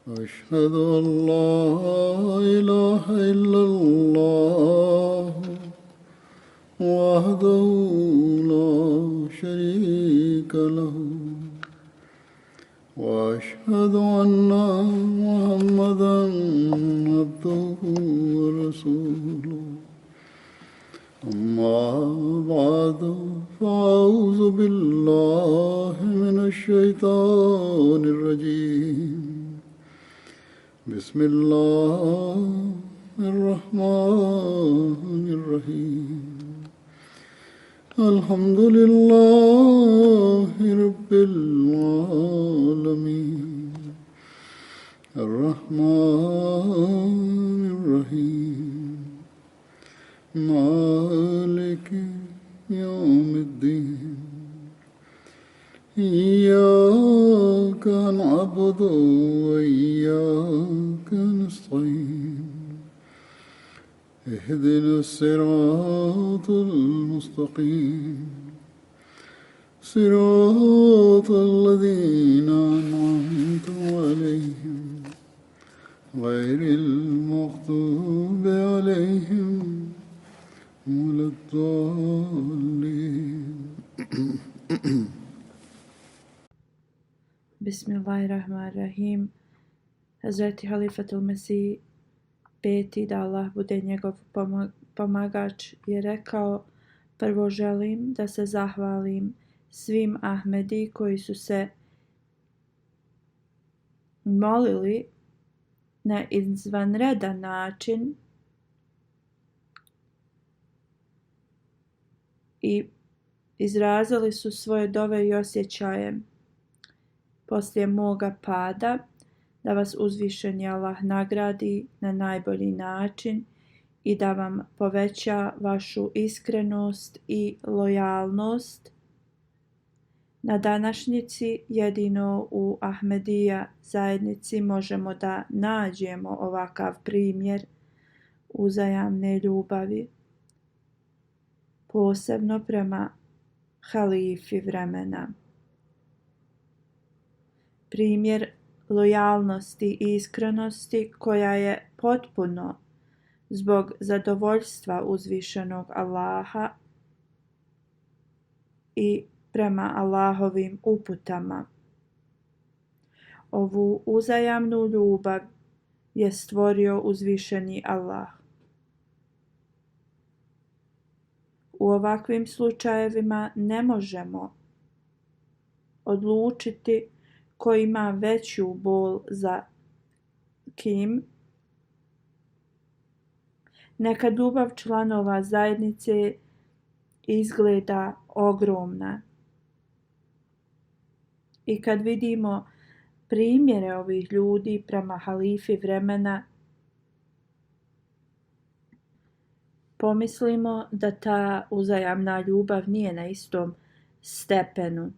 أشهد أن لا إله إلا الله وحده لا شريك له وأشهد أن محمدا عبده ورسوله أما بعد فأعوذ بالله من الشيطان الرجيم بسم الله الرحمن الرحيم الحمد لله رب العالمين الرحمن الرحيم مالك يوم الدين إياك نعبد وإياك نستعين اهدنا الصراط المستقيم صراط الذين أنعمت عليهم غير المغضوب عليهم ولا الضالين Bismillahirrahmanirrahim. Hazreti Halifatul Mesih peti, da Allah bude njegov pomagač, je rekao: prvo želim da se zahvalim svim Ahmedi koji su se molili na izvanredan način i izrazili su svoje dove i osjećaje poslije moga pada, da vas uzvišeni Allah nagradi na najbolji način i da vam poveća vašu iskrenost i lojalnost. Na današnjici jedino u Ahmedija zajednici možemo da nađemo ovakav primjer uzajamne ljubavi, posebno prema halifi vremena. Primjer lojalnosti i iskrenosti koja je potpuno zbog zadovoljstva uzvišenog Allaha i prema Allahovim uputama. Ovu uzajamnu ljubav je stvorio uzvišeni Allah. U ovakvim slučajevima ne možemo odlučiti ko ima veću bol za kim. Neka ljubav članova zajednice izgleda ogromna. I kad vidimo primjere ovih ljudi prema halifi vremena, pomislimo da ta uzajamna ljubav nije na istom stepenu.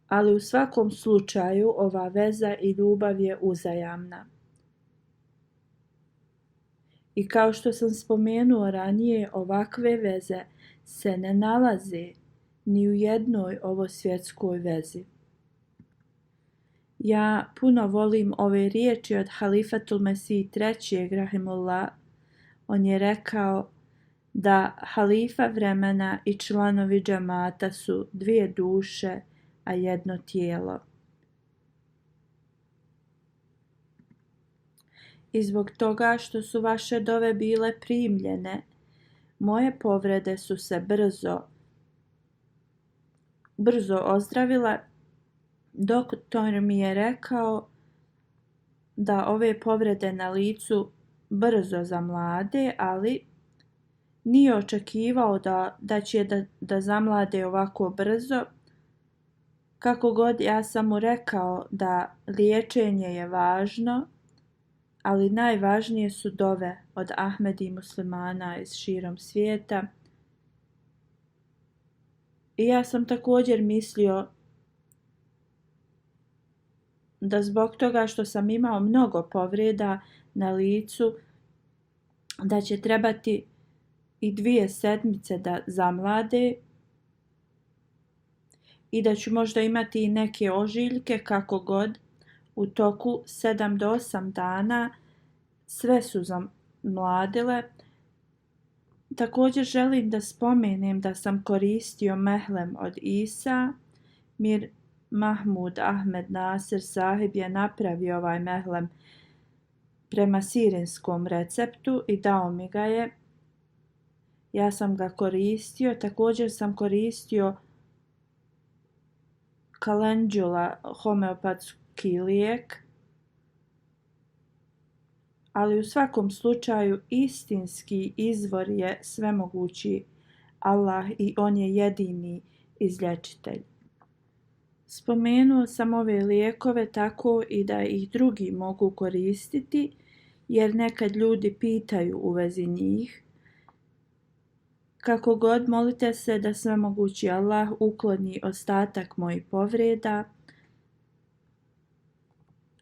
Ali u svakom slučaju ova veza i ljubav je uzajamna. I kao što sam spomenuo ranije, ovakve veze se ne nalaze ni u jednoj ovosvjetskoj vezi. Ja puno volim ove riječi od Halifatul Mesih III. Rahimullah. On je rekao da halifa vremena i članovi džemata su dvije duše, a jedno tijelo. I zbog toga što su vaše dove bile primljene, moje povrede su se brzo ozdravile. Doktor mi je rekao da ove povrede na licu brzo zamlade, ali nije očekivao da će da zamlade ovako brzo. Kako god, ja sam mu rekao da liječenje je važno, ali najvažnije su dove od Ahmedi muslimana iz širom svijeta. I ja sam također mislio da zbog toga što sam imao mnogo povreda na licu, da će trebati i 2 sedmice da zamlade i da ću možda imati i neke ožiljke, kako god. u toku 7 do 8 dana sve su zamladile. Također želim da spomenem da sam koristio mehlem od Isa. Mir Mahmud Ahmed Nasir sahib je napravio ovaj mehlem prema sirinskom receptu i dao mi ga je. Ja sam ga koristio. Također sam koristio Calendula, homeopatski lijek. Ali u svakom slučaju istinski izvor je svemogući Allah i on je jedini izlječitelj. Spomenuo sam ove lijekove tako i da ih drugi mogu koristiti, jer nekad ljudi pitaju u vezi njih. Kako god, molite se da svemogući Allah ukloni ostatak mojih povreda.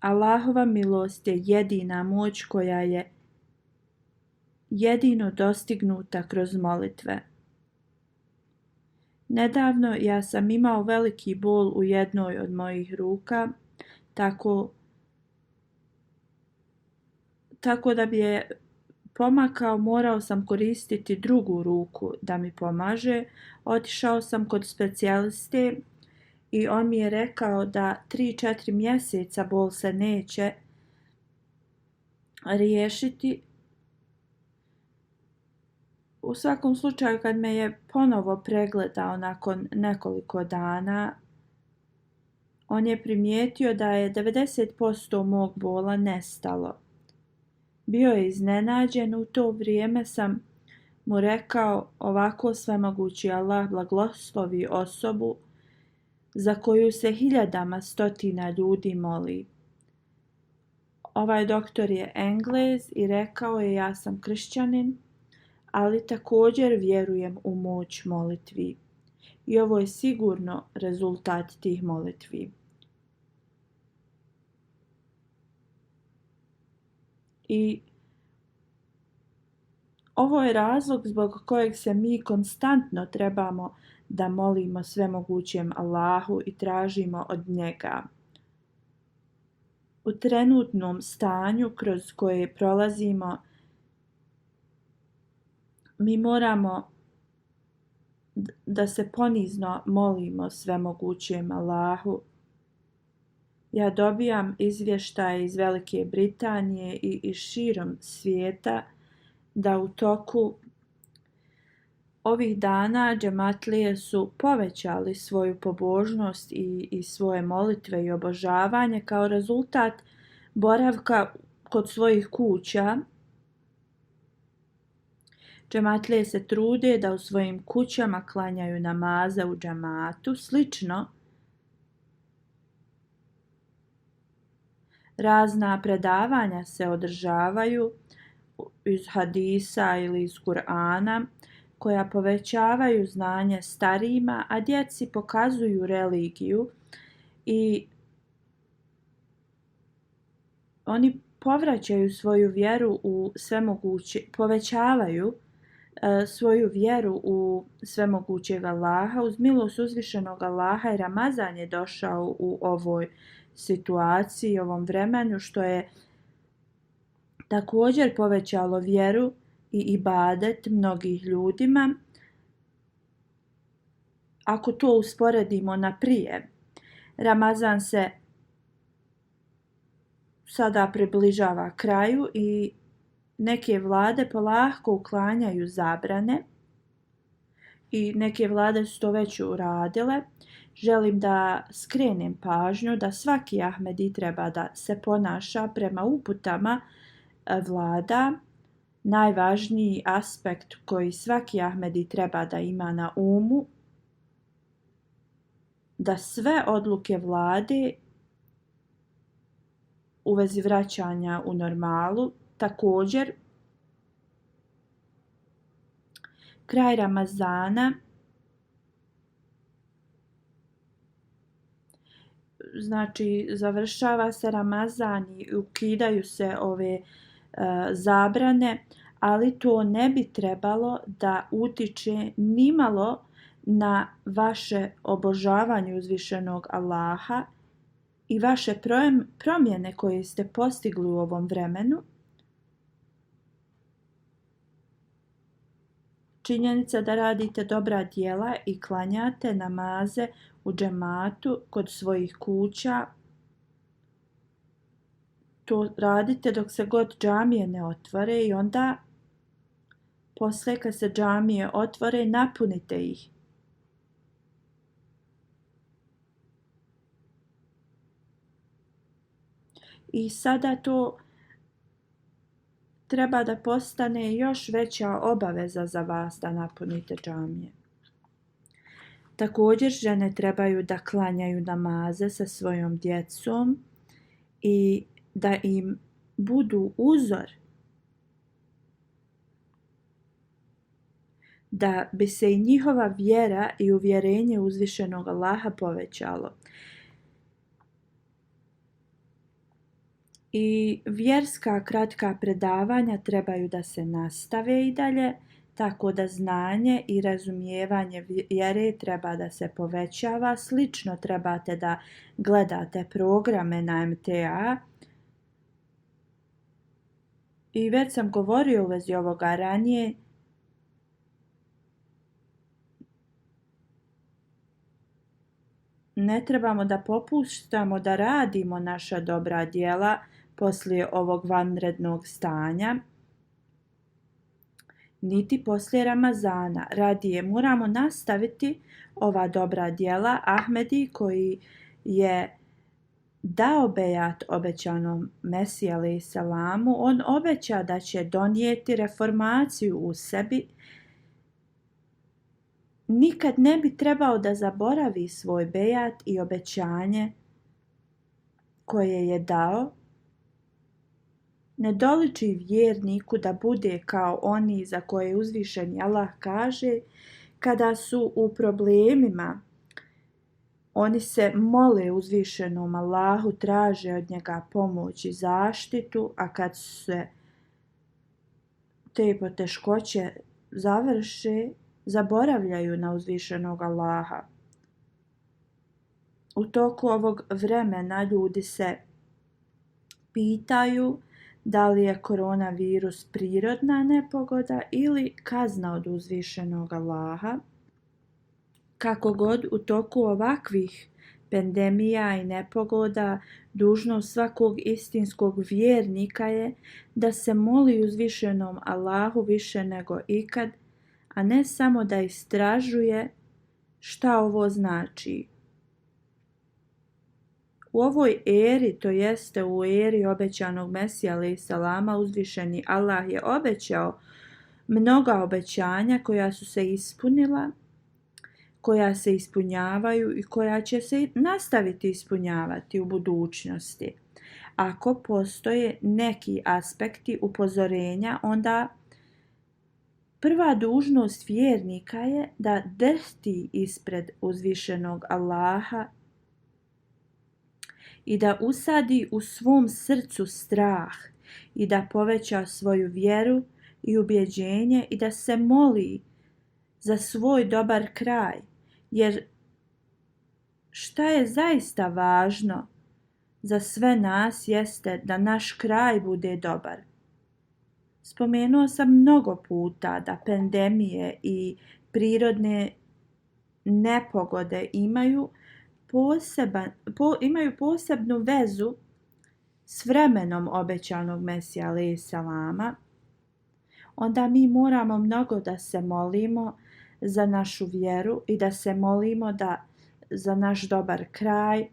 Allahova milost je jedina moć koja je jedino dostignuta kroz molitve. Nedavno ja sam imao veliki bol u jednoj od mojih ruka, tako da bi je pomakao, morao sam koristiti drugu ruku da mi pomaže. Otišao sam kod specijaliste i on mi je rekao da 3-4 mjeseca bol se neće riješiti. U svakom slučaju, kad me je ponovo pregledao nakon nekoliko dana, on je primijetio da je 90% mog bola nestalo. Bio je iznenađen. U to vrijeme sam mu rekao: ovako svemogući Allah blagoslovi osobu za koju se hiljadama stotina ljudi moli. Ovaj doktor je Englez i rekao je: ja sam kršćanin, ali također vjerujem u moć molitvi. I ovo je sigurno rezultat tih molitvi. I ovo je razlog zbog kojeg se mi konstantno trebamo da molimo svemogućem Allahu i tražimo od njega. U trenutnom stanju kroz koje prolazimo, mi moramo da se ponizno molimo svemogućem Allahu. Ja dobijam izvještaje iz Velike Britanije i širom svijeta da u toku ovih dana džematlije su povećali svoju pobožnost i svoje molitve i obožavanje kao rezultat boravka kod svojih kuća. Džematlije se trude da u svojim kućama klanjaju namaze u džematu. Slično, razna predavanja se održavaju iz hadisa ili iz Kur'ana koja povećavaju znanje starijima, a djeci pokazuju religiju i oni povraćaju svoju vjeru u svemoguće, povećavaju svoju vjeru u svemogućeg Allaha. Uz milost uzvišenog Allaha i Ramazan je došao u ovoj situaciji, ovom vremenu, što je također povećalo vjeru i ibadet mnogih ljudima. Ako to usporedimo na prije, Ramazan se sada približava kraju i neke vlade polako uklanjaju zabrane i neke vlade su to već uradile. Želim da skrenem pažnju da svaki Ahmedi treba da se ponaša prema uputama vlada. Najvažniji aspekt koji svaki Ahmedi treba da ima na umu, da sve odluke vlade u vezi vraćanja u normalu, također kraj Ramazana, znači završava se Ramazan i ukidaju se ove zabrane, ali to ne bi trebalo da utiče nimalo na vaše obožavanje uzvišenog Allaha i vaše promjene koje ste postigli u ovom vremenu, činjenica da radite dobra djela i klanjate namaze u džematu kod svojih kuća, to radite dok se god džamije ne otvore i onda poslije kad se džamije otvore napunite ih. I sada to treba da postane još veća obaveza za vas da napunite džamije. Također žene trebaju da klanjaju namaze sa svojom djecom i da im budu uzor, da bi se i njihova vjera i uvjerenje uzvišenog Allaha povećalo. I vjerska kratka predavanja trebaju da se nastave i dalje, tako da znanje i razumijevanje vjere treba da se povećava. Slično trebate da gledate programe na MTA. I već sam govorio u vezi ovoga ranije, ne trebamo da popuštamo da radimo naša dobra djela poslije ovog vanrednog stanja, niti poslije Ramazana. Radije moramo nastaviti ova dobra djela. Ahmedi koji je dao bejat obećanom Mesiji alejhi selamu, on obeća da će donijeti reformaciju u sebi. Nikad ne bi trebao da zaboravi svoj bejat i obećanje koje je dao. Ne doliči vjerniku da bude kao oni za koje uzvišeni Allah kaže kada su u problemima. Oni se mole uzvišenom Allahu, traže od njega pomoć i zaštitu, a kad se te poteškoće završe, zaboravljaju na uzvišenog Allaha. U toku ovog vremena ljudi se pitaju da li je koronavirus prirodna nepogoda ili kazna od uzvišenog Allaha. Kako god, u toku ovakvih pandemija i nepogoda dužnost svakog istinskog vjernika je da se moli uzvišenom Allahu više nego ikad, a ne samo da istražuje šta ovo znači. U ovoj eri, to jeste u eri obećanog Mesija alejhi selama, uzvišeni Allah je obećao mnoga obećanja koja su se ispunila, koja se ispunjavaju i koja će se nastaviti ispunjavati u budućnosti. Ako postoje neki aspekti upozorenja, onda prva dužnost vjernika je da drhti ispred uzvišenog Allaha i da usadi u svom srcu strah i da poveća svoju vjeru i ubjeđenje i da se moli za svoj dobar kraj. Jer šta je zaista važno za sve nas jeste da naš kraj bude dobar. Spomenuo sam mnogo puta da pandemije i prirodne nepogode imaju posebnu vezu s vremenom obećanog Mesija alejhi selama. Onda mi moramo mnogo da se molimo za našu vjeru i da se molimo za naš dobar kraj.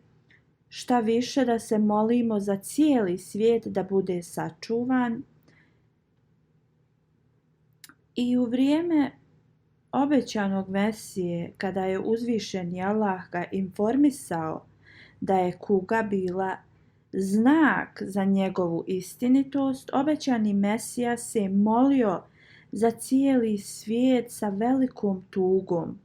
Šta više, da se molimo za cijeli svijet da bude sačuvan. I u vrijeme obećanog Mesije, kada je uzvišeni Allah ga informisao da je kuga bila znak za njegovu istinitost, obećani Mesija se molio za cijeli svijet sa velikom tugom.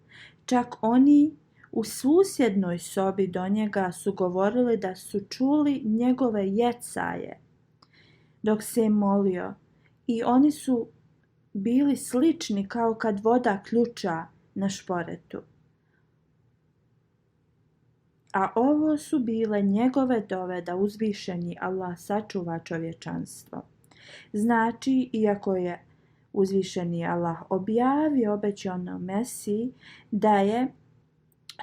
Čak oni u susjednoj sobi do njega su govorili da su čuli njegove jecaje dok se molio i oni su bili slični kao kad voda ključa na šporetu. A ovo su bile njegove dove da uzvišeni Allah sačuva čovječanstvo. Znači, iako je uzvišeni Allah objavio obećanom Mesiji da je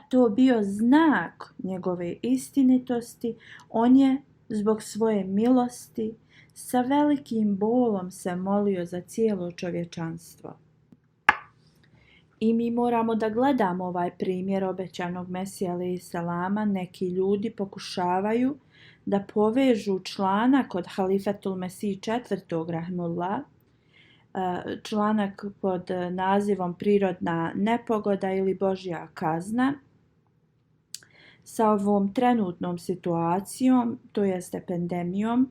to bio znak njegove istinitosti, on je zbog svoje milosti sa velikim bolom se molio za cijelo čovječanstvo. I mi moramo da gledamo ovaj primjer obećanog Mesija alejhi selama. Neki ljudi pokušavaju da povežu članak od Halifetul Mesih IV. Rahimullah, članak pod nazivom Prirodna nepogoda ili Božja kazna, sa ovom trenutnom situacijom, to jeste pandemijom,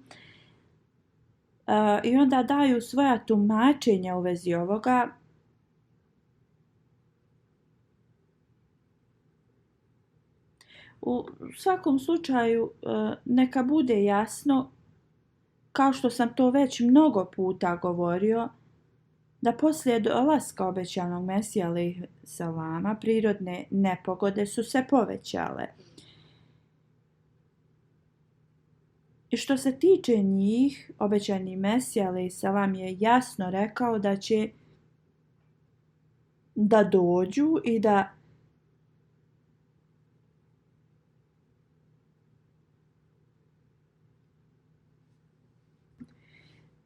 i onda daju svoja tumačenja u vezi ovoga. U svakom slučaju neka bude jasno, kao što sam to već mnogo puta govorio, da poslije dolaska obećanog Mesija alejhi selama prirodne nepogode su se povećale. I što se tiče njih, obećani Mesija alejhi selam je jasno rekao da će da dođu i da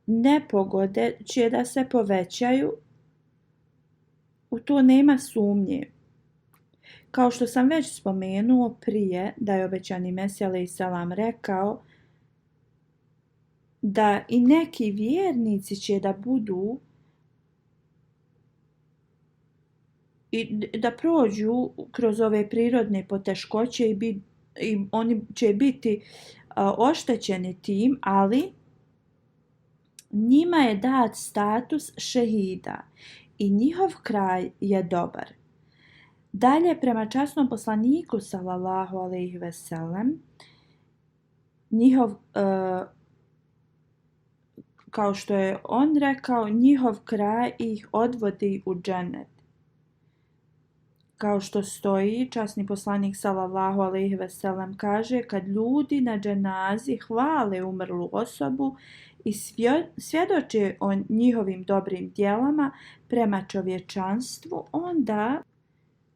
nepogode će da se povećaju, u to nema sumnje. Kao što sam već spomenuo prije, da je obećani Mesija alejhi selam rekao da i neki vjernici će da budu i da prođu kroz ove prirodne poteškoće i oni će biti oštećeni tim, ali njima je dat status šehida i njihov kraj je dobar. Dalje, prema časnom poslaniku sallallahu alejhi ve sellem, njihov kao što je on rekao, njihov kraj ih odvodi u džennet. Kao što stoji, časni poslanik sallallahu alejhi ve sellem kaže, kad ljudi na dženazi hvale umrlu osobu i svjedoče o njihovim dobrim djelama prema čovječanstvu, onda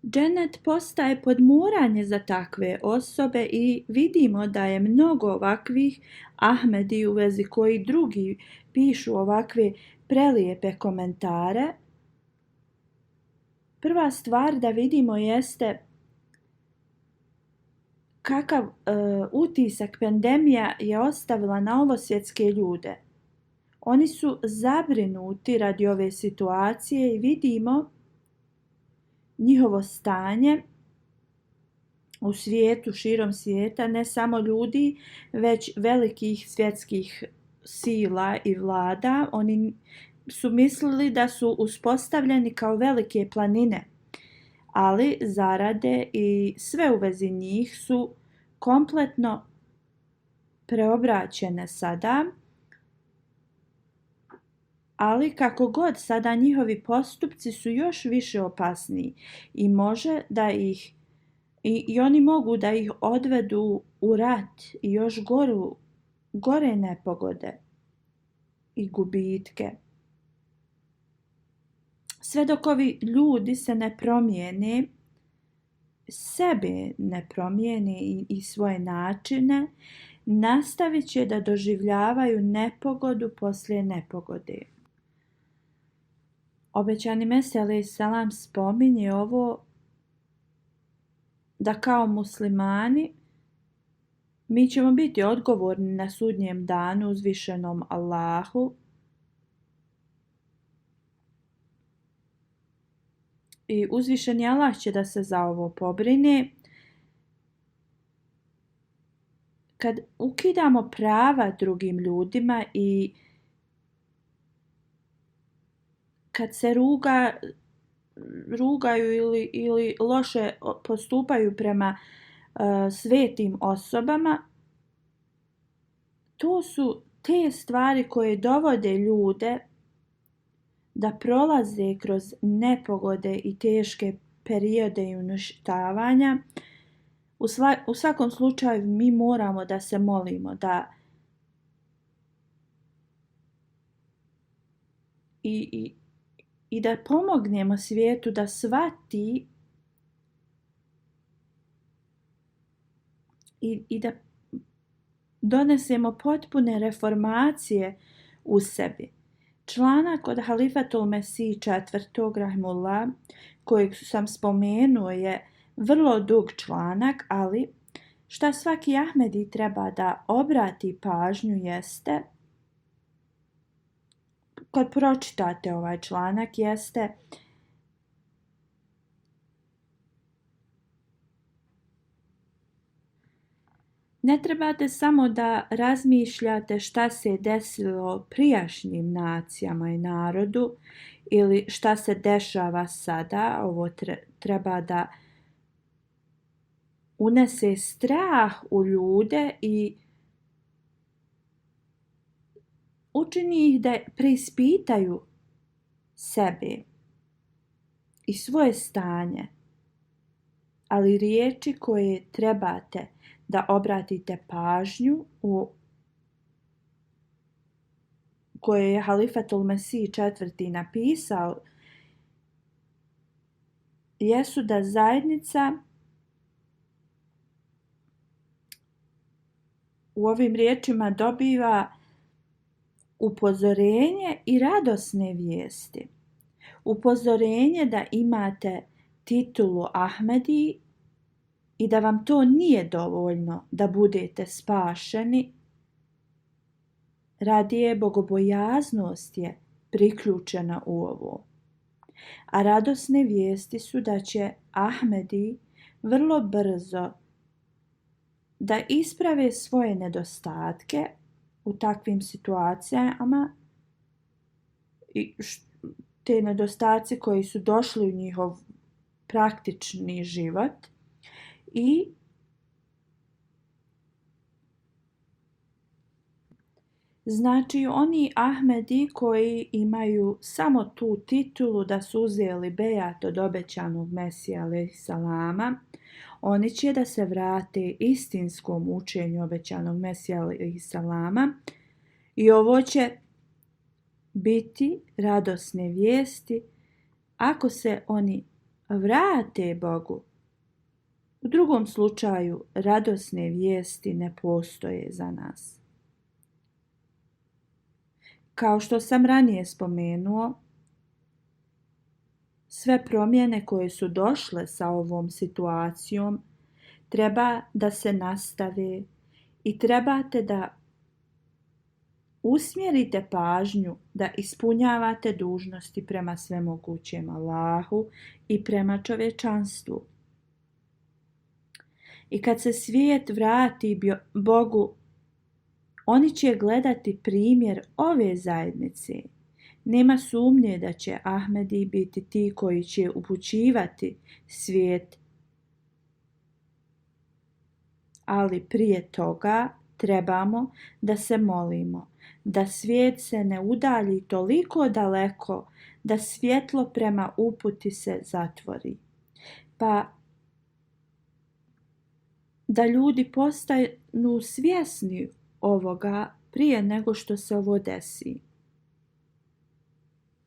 džennet postaje podmuranje za takve osobe i vidimo da je mnogo ovakvih Ahmedi u vezi koji drugi pišu ovakve prelijepe komentare. Prva stvar da vidimo jeste kakav utisak pandemija je ostavila na ovosvjetske ljude. Oni su zabrinuti radi ove situacije i vidimo njihovo stanje u svijetu, širom svijeta, ne samo ljudi, već velikih svjetskih sila i vlada. Oni su mislili da su uspostavljeni kao velike planine, ali zarade i sve u vezi njih su kompletno preobraćene sada. Ali kako god, sada njihovi postupci su još više opasniji i može da ih i oni mogu da ih odvedu u rat i još gore nepogode i gubitke. Sve dok ovi ljudi se ne promijene, sebe ne promijene i svoje načine, nastavit će da doživljavaju nepogodu poslije nepogode. Obećani Mesija alejhi selam spominje ovo da kao muslimani mi ćemo biti odgovorni na sudnjem danu uzvišenom Allahu i uzvišeni Allah će da se za ovo pobrine. Kad ukidamo prava drugim ljudima i kad se rugaju ili loše postupaju prema svetim osobama, to su te stvari koje dovode ljude da prolaze kroz nepogode i teške periode i uništavanja, U svakom slučaju mi moramo da se molimo i da pomognemo svijetu da shvati i da donesemo potpune reformacije u sebi. Članak od Halifatul Mesih IV. Rahimullah, kojeg sam spomenuo, je vrlo dug članak, ali šta svaki Ahmedi treba da obrati pažnju jeste, kad pročitate ovaj članak, jeste ne trebate samo da razmišljate šta se desilo prijašnjim nacijama i narodu ili šta se dešava sada. Ovo treba da unese strah u ljude i učini ih da preispitaju sebe i svoje stanje. Ali riječi koje trebate da obratite pažnju, koje je Halifatul Mesih IV. Napisao, jesu da zajednica u ovim riječima dobiva upozorenje i radosne vijesti. Upozorenje da imate titulu Ahmedi i da vam to nije dovoljno da budete spašeni. Radije bogobojaznost je priključena u ovo. A radosne vijesti su da će Ahmedi vrlo brzo da isprave svoje nedostatke u takvim situacijama i te nedostatke koji su došli u njihov praktični život i znači oni Ahmedi koji imaju samo tu titulu da su uzeli bejat od obećanog Mesija alejhi salama, oni će da se vrate istinskom učenju obećanog Mesija alejhi salama i ovo će biti radosne vijesti ako se oni vrate Bogu. U drugom slučaju radosne vijesti ne postoje za nas. Kao što sam ranije spomenuo, sve promjene koje su došle sa ovom situacijom treba da se nastave i trebate da usmjerite pažnju da ispunjavate dužnosti prema svemogućem Allahu i prema čovječanstvu. I kad se svijet vrati Bogu, oni će gledati primjer ove zajednice. Nema sumnje da će Ahmedi biti ti koji će upućivati svijet. Ali prije toga trebamo da se molimo, da svijet se ne udalji toliko daleko da svjetlo prema uputi se zatvori. Pa da ljudi postanu svjesni ovoga prije nego što se ovo desi.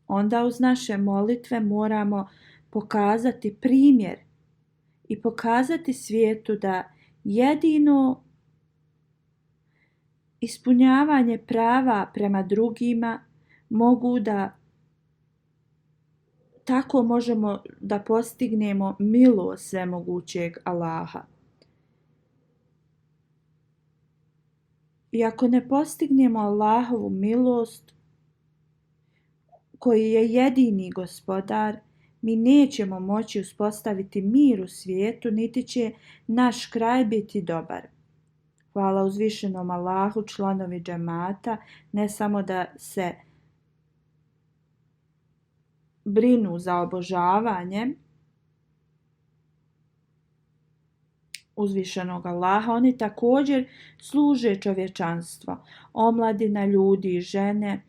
Onda uz naše molitve moramo pokazati primjer i pokazati svijetu da jedino ispunjavanje prava prema drugima mogu da tako možemo da postignemo milost svemogućeg Allaha. I ako ne postignemo Allahovu milost, koji je jedini gospodar, mi nećemo moći uspostaviti mir u svijetu, niti će naš kraj biti dobar. Hvala uzvišenom Allahu, članovi džemata ne samo da se brinu za obožavanje uzvišenog Allaha, oni također služe čovječanstvo, omladina, ljudi i žene.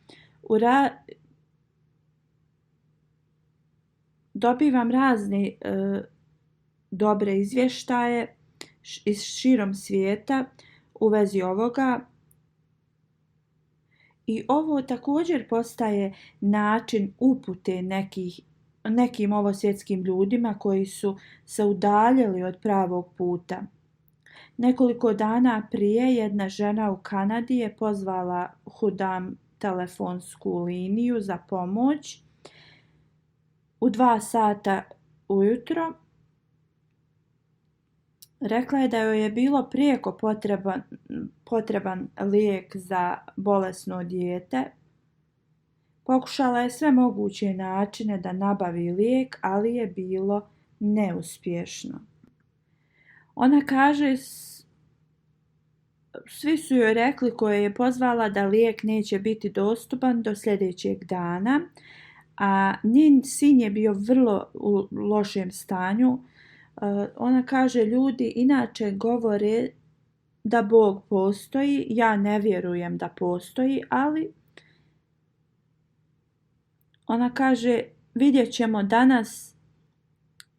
Dobivam razne dobre izvještaje iz širom svijeta u vezi ovoga. I ovo također postaje način upute nekim ovosvjetskim ljudima koji su se udaljili od pravog puta. Nekoliko dana prije jedna žena u Kanadi je pozvala Hudam telefonsku liniju za pomoć u 2 sata ujutro. Rekla je da joj je bilo prijeko potreban lijek za bolesno dijete. Pokušala je sve moguće načine da nabavi lijek, ali je bilo neuspješno. Ona kaže, svi su joj rekli koje je pozvala da lijek neće biti dostupan do sljedećeg dana, a njen sin je bio vrlo u lošem stanju. Ona kaže, ljudi inače govore da Bog postoji, ja ne vjerujem da postoji, ali ona kaže, vidjet ćemo danas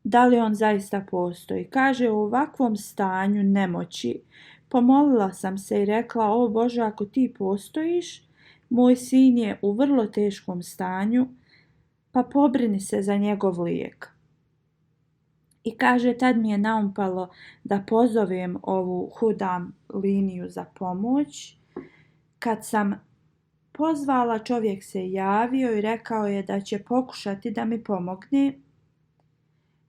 da li on zaista postoji. Kaže, u ovakvom stanju nemoći pomolila sam se i rekla, o Bože, ako ti postojiš, moj sin je u vrlo teškom stanju, pa pobrini se za njegov lijek. I kaže, tad mi je naumpalo da pozovem ovu Hudam liniju za pomoć. Kad sam pozvala, čovjek se javio i rekao je da će pokušati da mi pomogne.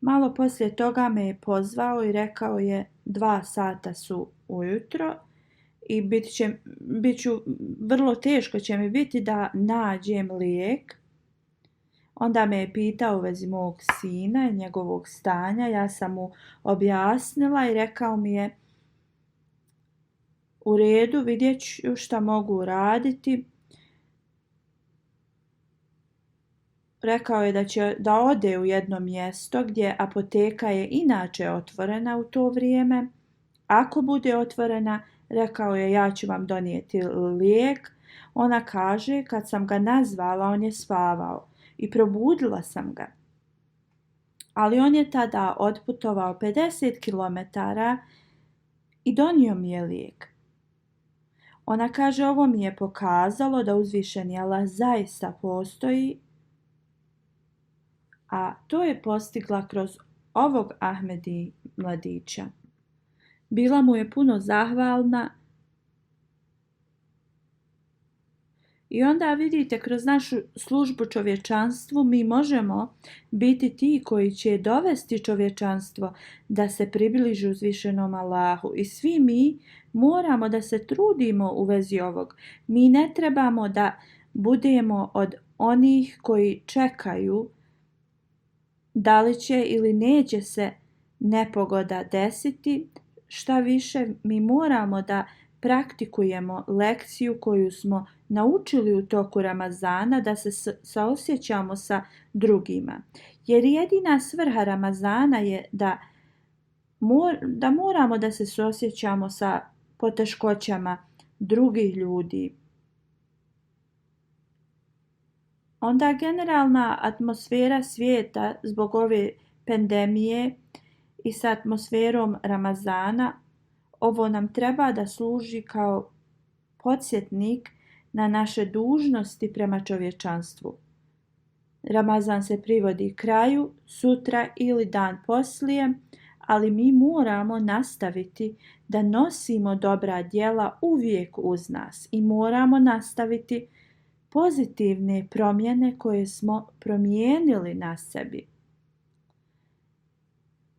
Malo poslije toga me je pozvao i rekao je 2 sata su ujutro i vrlo teško će mi biti da nađem lijek. Onda me je pitao u vezi mog sina i njegovog stanja. Ja sam mu objasnila i rekao mi je, u redu, vidjet ću šta mogu raditi. Rekao je da će da ode u jedno mjesto gdje apoteka je inače otvorena u to vrijeme. Ako bude otvorena, rekao je, ja ću vam donijeti lijek. Ona kaže, kad sam ga nazvala, on je spavao i probudila sam ga. Ali on je tada otputovao 50 km i donio mi je lijek. Ona kaže, ovo mi je pokazalo da uzvišeni Allah zaista postoji, a to je postigla kroz ovog Ahmedi mladića. Bila mu je puno zahvalna. I onda vidite, kroz našu službu čovječanstvu mi možemo biti ti koji će dovesti čovječanstvo da se približi uzvišenom Allahu. I svi mi moramo da se trudimo u vezi ovog. Mi ne trebamo da budemo od onih koji čekaju da li će ili neće se nepogoda desiti. Šta više, mi moramo da praktikujemo lekciju koju smo naučili u toku Ramazana, da se saosjećamo sa drugima. Jer jedina svrha Ramazana je da moramo da se suosjećamo sa poteškoćama drugih ljudi. Onda generalna atmosfera svijeta zbog ove pandemije i sa atmosferom Ramazana, ovo nam treba da služi kao podsjetnik na naše dužnosti prema čovječanstvu. Ramazan se privodi kraju, sutra ili dan poslije, ali mi moramo nastaviti da nosimo dobra djela uvijek uz nas i moramo nastaviti pozitivne promjene koje smo promijenili na sebi.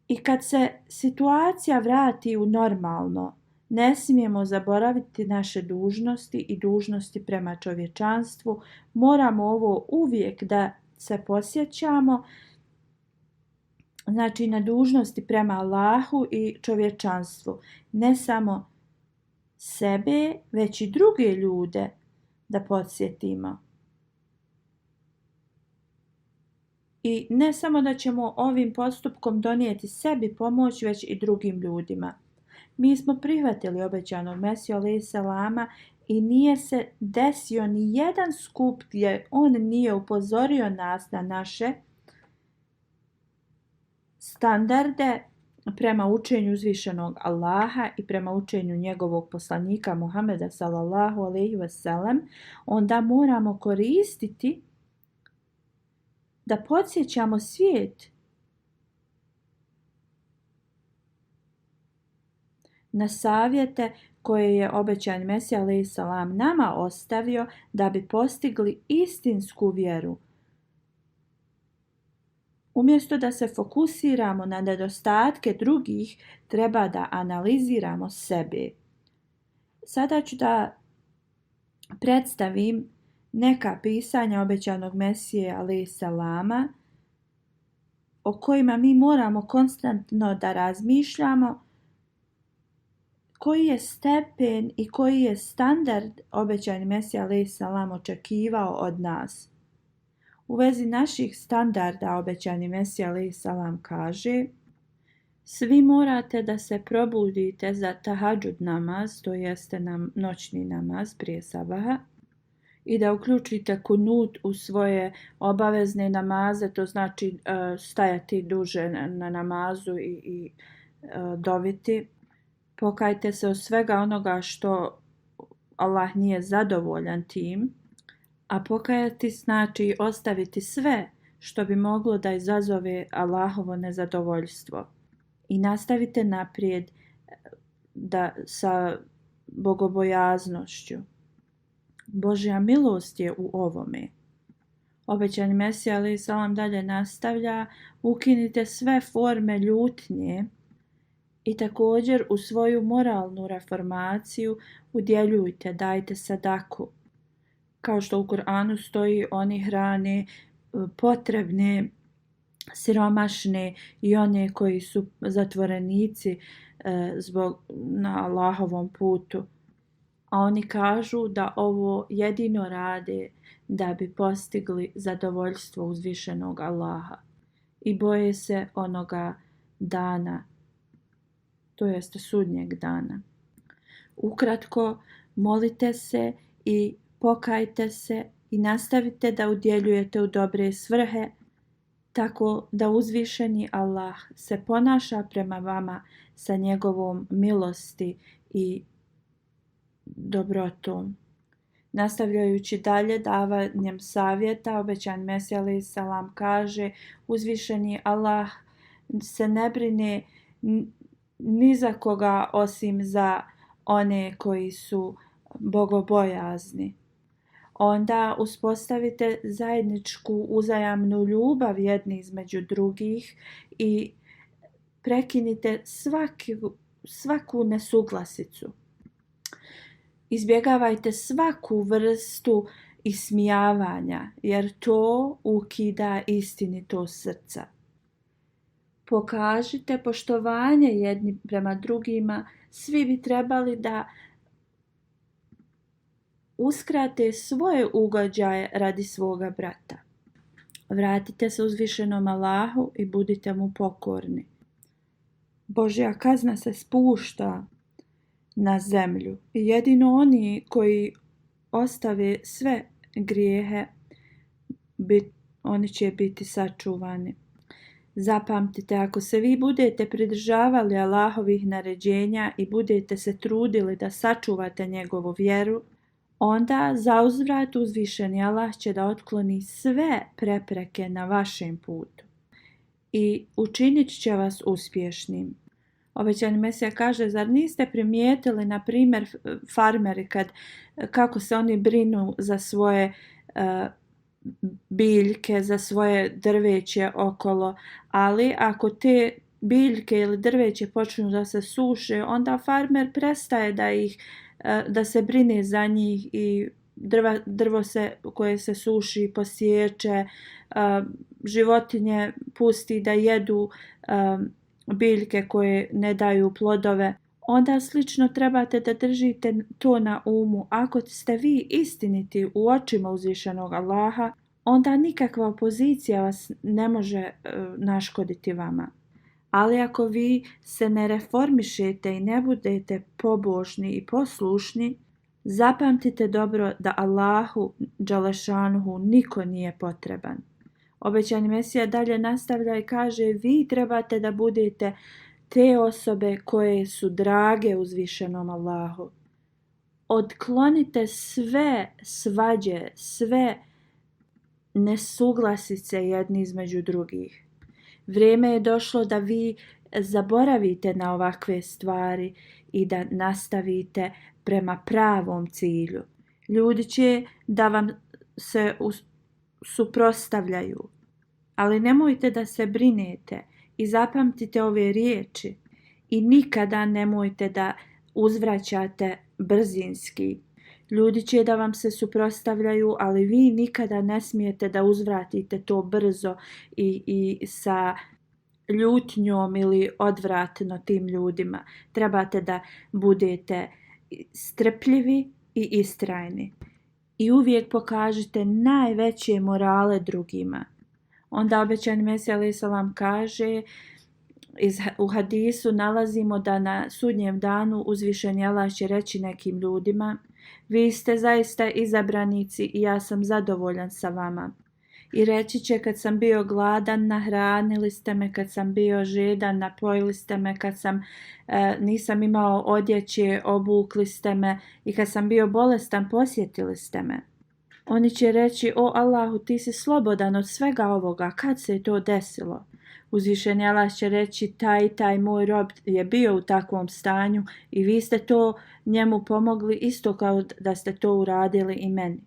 I kad se situacija vrati u normalno, ne smijemo zaboraviti naše dužnosti i dužnosti prema čovječanstvu. Moramo ovo uvijek da se posjećamo, znači na dužnosti prema Allahu i čovječanstvu. Ne samo sebe, već i druge ljude da podsjetimo. I ne samo da ćemo ovim postupkom donijeti sebi pomoć, već i drugim ljudima. Mi smo prihvatili obećanog Mesiju alejhi selama i nije se desio ni jedan skup gdje on nije upozorio nas na naše standarde prema učenju uzvišenog Allaha i prema učenju njegovog poslanika Muhameda sallallahu alejhi ve sellem, onda moramo koristiti da podsjećamo svijet na savjete koje je obećani Mesija alejhi selam nama ostavio da bi postigli istinsku vjeru. Umjesto da se fokusiramo na nedostatke drugih, treba da analiziramo sebe. Sada ću da predstavim neka pisanja obećanog Mesije alejhi selama o kojima mi moramo konstantno da razmišljamo, koji je stepen i koji je standard obećani Mesija alejhi selam očekivao od nas. U vezi naših standarda obećani Mesija alejhi selam kaže: svi morate da se probudite za tahadžud namaz, to jeste noćni namaz prije sabaha, i da uključite kunut u svoje obavezne namaze, to znači stajati duže na namazu i doviti. Pokajte se od svega onoga što Allah nije zadovoljan tim, a pokajati znači ostaviti sve što bi moglo da izazove Allahovo nezadovoljstvo. I nastavite naprijed sa bogobojaznošću. Božja milost je u ovome. Obećani Mesija alejhi selam dalje nastavlja: ukinite sve forme ljutnje i također u svoju moralnu reformaciju udjeljujte, dajte sadaku. Kao što u Kur'anu stoji, oni hrane potrebne, siromašne i one koji su zatvorenici na Allahovom putu. A oni kažu da ovo jedino rade da bi postigli zadovoljstvo uzvišenog Allaha i boje se onoga dana, to jeste sudnjeg dana. Ukratko, molite se i pokajte se i nastavite da udjeljujete u dobre svrhe, tako da uzvišeni Allah se ponaša prema vama sa njegovom milosti i dobrotom. Nastavljajući dalje davanjem savjeta, obećani Mesija alejhi selam kaže: uzvišeni Allah se ne brine ni za koga osim za one koji su bogobojazni. Onda uspostavite zajedničku uzajamnu ljubav jedni između drugih i prekinite svaku nesuglasicu. Izbjegavajte svaku vrstu ismijavanja, jer to ukida istinitost srca. Pokažite poštovanje jedni prema drugima, svi bi trebali da uskrate svoje ugođaje radi svoga brata. Vratite se uzvišenom Allahu i budite mu pokorni. Božja kazna se spušta na zemlju i jedino oni koji ostave sve grijehe, oni će biti sačuvani. Zapamtite, ako se vi budete pridržavali Allahovih naređenja i budete se trudili da sačuvate njegovu vjeru, onda zauzvrat uzvišeni Allah će da otkloni sve prepreke na vašem putu i učinit će vas uspješnim. Obećani Mesija kaže: zar niste primijetili, na primjer, farmeri kako se oni brinu za svoje biljke, za svoje drveće okolo, ali ako te biljke ili drveće počnu da se suše, onda farmer prestaje da se brine za njih i drvo koje se suši posječe, životinje pusti da jedu biljke koje ne daju plodove. Onda slično trebate da držite to na umu. Ako ste vi istiniti u očima uzvišenog Allaha, onda nikakva opozicija vas ne može naškoditi vama. Ali ako vi se ne reformišete i ne budete pobožni i poslušni, zapamtite dobro da Allahu dželešanuhu niko nije potreban. Obećani Mesija dalje nastavlja i kaže: vi trebate da budete te osobe koje su drage uzvišenom Allahu. Otklonite sve svađe, sve nesuglasice jedni između drugih. Vrijeme je došlo da vi zaboravite na ovakve stvari i da nastavite prema pravom cilju. Ljudi će da vam se suprotstavljaju, ali nemojte da se brinete i zapamtite ove riječi i nikada nemojte da uzvraćate brzinski. Ljudi će da vam se suprotstavljaju, ali vi nikada ne smijete da uzvratite to brzo i sa ljutnjom ili odvratno tim ljudima. Trebate da budete strpljivi i istrajni. I uvijek pokažite najveće morale drugima. Onda obećani Mesija alejhi selam kaže, u hadisu nalazimo da na sudnjem danu uzvišeni Allah će reći nekim ljudima: vi ste zaista izabranici i ja sam zadovoljan sa vama. I reći će: kad sam bio gladan, nahranili ste me, kad sam bio žedan, napojili ste me, kad sam nisam imao odjeće, obukli ste me, i kad sam bio bolestan, posjetili ste me. Oni će reći: o Allahu, ti si slobodan od svega ovoga, kad se je to desilo? Uzvišeni Allah će reći: taj moj rob je bio u takvom stanju i vi ste to njemu pomogli isto kao da ste to uradili i meni.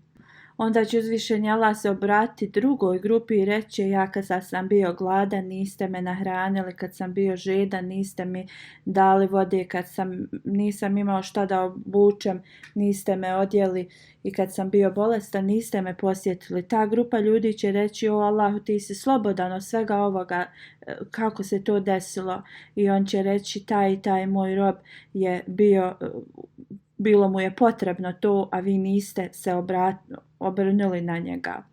Onda će uzvišeni Allah se obratiti drugoj grupi i reći: ja kad sam bio gladan niste me nahranili, kad sam bio žedan niste mi dali vode, kad nisam imao šta da obučem niste me odjeli, i kad sam bio bolestan niste me posjetili. Ta grupa ljudi će reći: o Allahu, ti si slobodan od svega ovoga, kako se to desilo? I on će reći: taj moj rob je bilo mu je potrebno to, a vi niste se obrnuli na njega,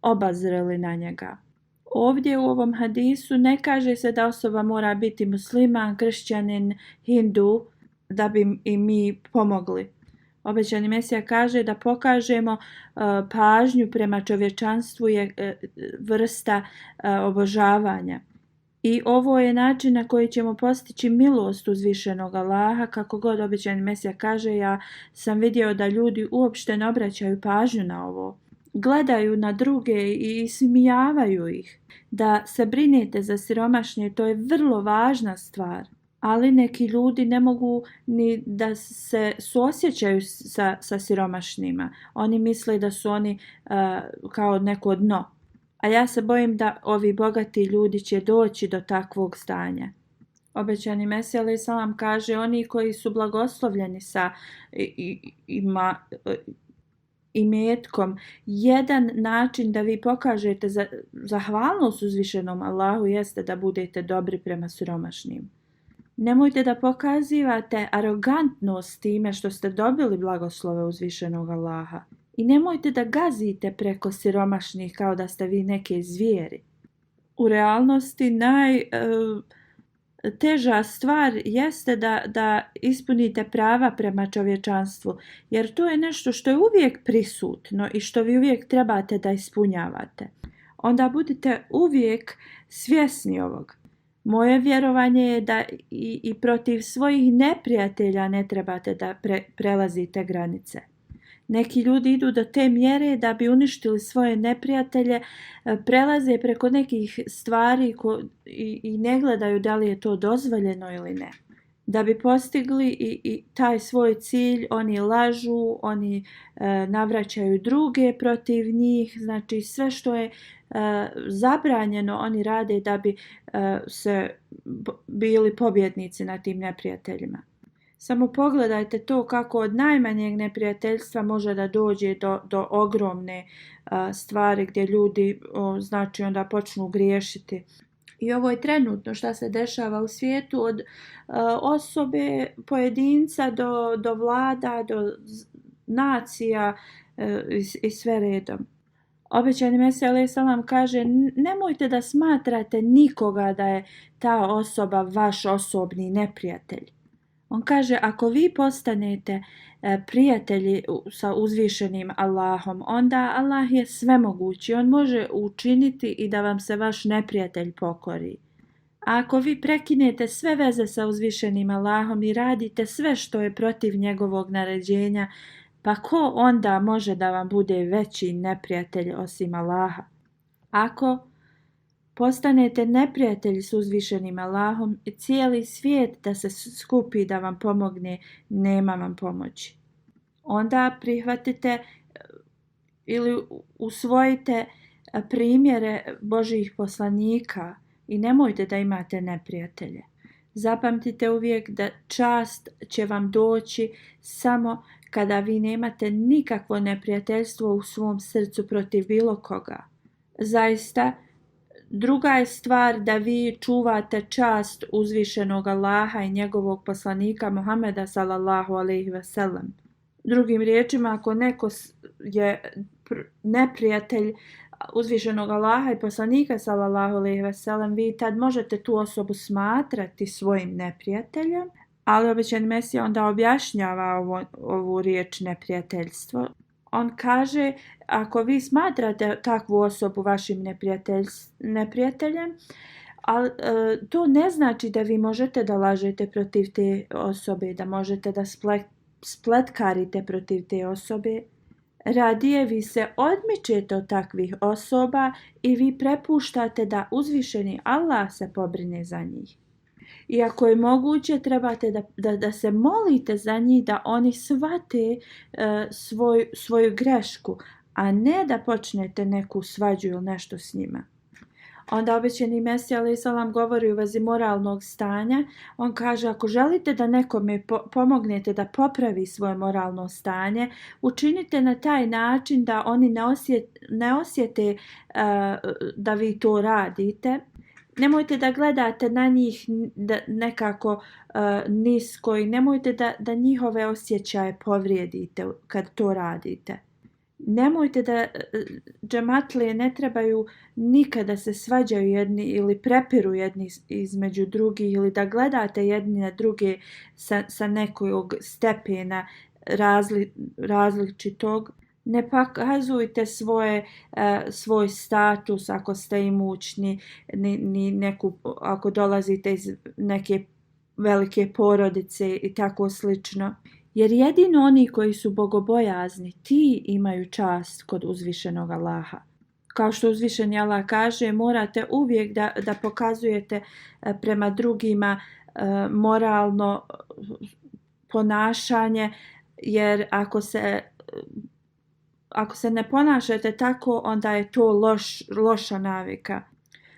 obazreli na njega. Ovdje u ovom hadisu ne kaže se da osoba mora biti musliman, kršćanin, hindu da bi i mi pomogli. Obećani Mesija kaže da pokažemo pažnju prema čovječanstvu je vrsta obožavanja. I ovo je način na koji ćemo postići milost uzvišenog Allaha. Kako god obećani Mesija kaže, ja sam vidio da ljudi uopšte ne obraćaju pažnju na ovo. Gledaju na druge i ismijavaju ih. Da se brinete za siromašne, to je vrlo važna stvar. Ali neki ljudi ne mogu ni da se suosjećaju sa siromašnima. Oni misle da su oni kao neko dno. A ja se bojim da ovi bogati ljudi će doći do takvog stanja. Obećani Mesija alejhi selam kaže: oni koji su blagoslovljeni sa imetkom, jedan način da vi pokažete zahvalnost uzvišenom Allahu jeste da budete dobri prema siromašnim. Nemojte da pokazivate arogantnost time što ste dobili blagoslove uzvišenog Allaha. I nemojte da gazite preko siromašnih kao da ste vi neke zvijeri. U realnosti najteža stvar jeste da ispunite prava prema čovječanstvu, jer to je nešto što je uvijek prisutno i što vi uvijek trebate da ispunjavate. Onda budite uvijek svjesni ovog. Moje vjerovanje je da i protiv svojih neprijatelja ne trebate da prelazite granice. Neki ljudi idu do te mjere da bi uništili svoje neprijatelje, prelaze preko nekih stvari i ne gledaju da li je to dozvoljeno ili ne. Da bi postigli i taj svoj cilj, oni lažu, oni navraćaju druge protiv njih, znači sve što je zabranjeno oni rade da bi se bili pobjednici nad tim neprijateljima. Samo pogledajte to kako od najmanjeg neprijateljstva može da dođe do ogromne stvari gdje ljudi znači onda počnu griješiti. I ovo je trenutno šta se dešava u svijetu, od osobe, pojedinca do vlada, do nacija i sve redom. Obećani Mesija alejhi selam kaže: nemojte da smatrate nikoga da je ta osoba vaš osobni neprijatelj. On kaže: ako vi postanete prijatelji sa uzvišenim Allahom, onda Allah je svemogući. On može učiniti i da vam se vaš neprijatelj pokori. A ako vi prekinete sve veze sa uzvišenim Allahom i radite sve što je protiv njegovog naređenja, pa ko onda može da vam bude veći neprijatelj osim Allaha? Ako postanete neprijatelji s uzvišenim Allahom, cijeli svijet da se skupi da vam pomogne, nema vam pomoći. Onda prihvatite ili usvojite primjere Božjih poslanika i nemojte da imate neprijatelje. Zapamtite uvijek da čast će vam doći samo kada vi nemate nikakvo neprijateljstvo u svom srcu protiv bilo koga. Zaista, druga je stvar da vi čuvate čast uzvišenog Allaha i njegovog poslanika Muhameda sallallahu alejhi ve sellem. Drugim riječima, ako neko je neprijatelj uzvišenog Allaha i poslanika sallallahu alejhi ve sellem, vi tad možete tu osobu smatrati svojim neprijateljem, ali obećani Mesija onda objašnjava ovu riječ neprijateljstvo. On kaže, ako vi smatrate takvu osobu vašim neprijateljem, ali to ne znači da vi možete da lažete protiv te osobe, da možete da spletkarite protiv te osobe. Radije vi se odmičete od takvih osoba i vi prepuštate da uzvišeni Allah se pobrine za njih. I ako je moguće, trebate da se molite za njih, da oni shvate svoju grešku, a ne da počnete neku svađu ili nešto s njima. Onda obećani Mesija alejhi selam govori u vezi moralnog stanja. On kaže, ako želite da nekome pomognete da popravi svoje moralno stanje, učinite na taj način da oni ne osjete da vi to radite. Nemojte da gledate na njih nekako nisko i nemojte da njihove osjećaje povrijedite kad to radite. Nemojte da džematlije ne trebaju nikada se svađaju jedni ili prepiru jedni između drugih ili da gledate jedni na druge sa nekog stepena različitog. Ne pokazujte svoj status ako ste imućni, ni ako dolazite iz neke velike porodice i tako slično. Jer jedino oni koji su bogobojazni, ti imaju čast kod uzvišenog Allaha. Kao što uzvišeni Allah kaže, morate uvijek da pokazujete prema drugima moralno ponašanje, jer ako se ne ponašate tako, onda je to loša navika.